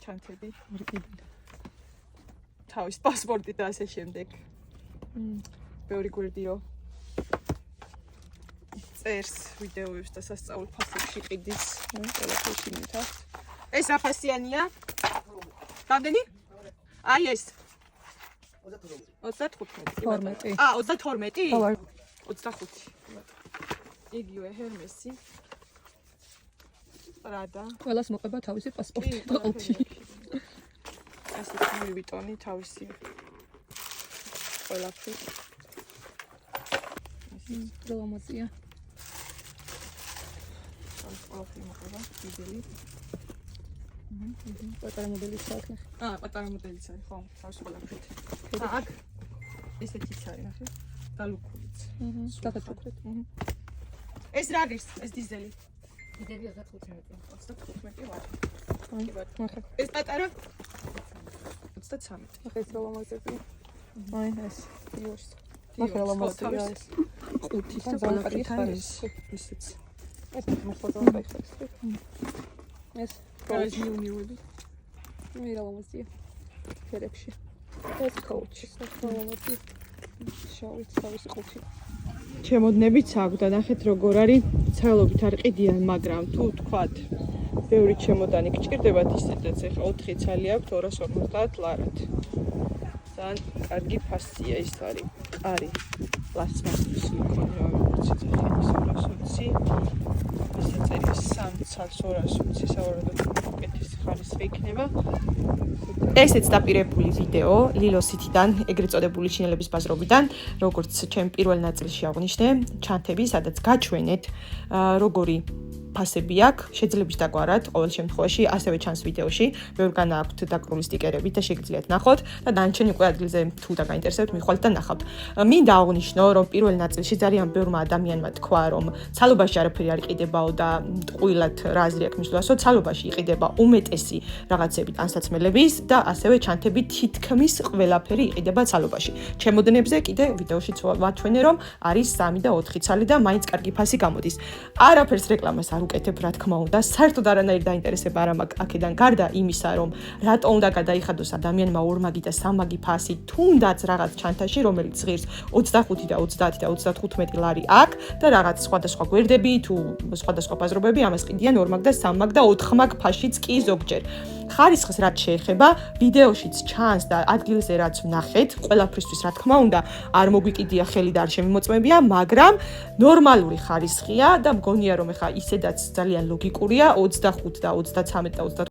ჩანთები თავის პასპორტი და ასე შემდეგ. ბევრი გვერდიო წერს ვიდეოებს და სასწაულ ფასებში ყიდის ყველაფერში მითხრა. ეს რა ფასიანია? რამდენი? აი ეს 35. 32. 25. იგივე ჰერმესი. პრადა. ყველას მოყვება თავისი პასპორტი და ყუთი. ასე Louis Vuitton-ი თავისი ყველაფერი. ლამაზია. ყველაფერი მოყვება, დიდელი. პატარა მოდელიც აქვს. პატარა მოდელიც არის, ხო, თავისი ყველაფერი. აქ ესეთიც არის, ნახე, დალუქულიც. დაგაჭუქრეთ. ეს რა არის? ეს დიზელი. დიზელი 35 ვარ. ნახე. ეს პატარა 33. ნახე ეს ლამაზია. აი ეს იოს. ნახე ლამაზია ეს. ყუთის და ყველაფერი არის. ისიც. ეს მოხდება ხარ. ეს ეს ნიუ-ნიუები. მე ლამაზია. ფერებში. ეს კოუჩი. ლამაზია. შავიც თავისი ყუთი. ჩემოდნებიც აქვს და ნახეთ როგორ არის. ცალობით არ ყიდიან, მაგრამ თუ თქვათ ბევრი ჩემოდანი გჭირდებათ ისედაც ახლა 4 ცალი აქვს 250 ლარად. ძალიან კარგი ფასია ის არის. კარი პლასტმასის სილიკონი რა ვიცი ხელი 220. ესე წერია 3 ცალს 220 სავარაუდოდ უკეთესი ხარისხი იქნება. ესეც დაპირებული ვიდეო ლილოსითიდან, ეგრეთ წოდებული ჩინელების ბაზრობიდან, როგორც ჩემ პირველ ნაწილში აღვნიშნე, ჩანთები, სადაც გაჩვენეთ როგორი ფასები აქვს, შეძლებიშ დაგვარად, ყოველ შემთხვევაში, ასევე ჩანს ვიდეოში, ბევრგან აქვთ დაკრული სტიკერები და შეგიძლიათ ნახოთ და დანარჩენი უკვე ადგილზე თუ დაგაინტერესებთ, მიხვალთ და ნახავთ. მინდა აღვნიშნო, რომ პირველ ნაწილში ძალიან ბევრმა ადამიანმა თქვა, რომ ცალობაში არაფერი არ იყიდებაო და ტყუილად რა აზრი აქვს მისვლასო, ცალობაში იყიდება უმეტესი რაღაცები ტანსაცმელების და ასევე ჩანთები თითქმის ყველაფერი იყიდება ცალობაში. ჩემოდნებზე კიდე ვიდეოშიც ვაჩვენე, რომ არის 3 და 4 ცალი და მაინც კარგი ფასი გამოდის. არაფერს რეკლამას არ უკეთებ, რა თქმა უნდა, საერთოდ არანაირი დაინტერესება არ მაქვს აქედან გარდა იმისა, რომ რატო უნდა გადაიხადოს ადამიანმა 2 მაგი და 3 მაგი ფასი, თუნდაც რაღაც ჩანთაში, რომელიც ღირს 25 და 30 და 35 ლარი აქვს და რაღაც სხვადასხვა გვერდები თუ სხვადასხვა ბაზრობები ამას ყიდიან 2 მაგ და 3 მაგ და 4 მაგ ფაშიც კი ზოგჯერ. ხარისხს რაც შეეხება, ვიდეოშიც ჩანს და ადგილზე რაც ვნახეთ, ყველაფრისთვის რა თქმა უნდა, არ მოგვიკიდია ხელი და არ შემიმოწმებია, მაგრამ ნორმალური ხარისხია და მგონია რომ ეხა ისედაც ძალიან ლოგიკურია 25 და 33 და 34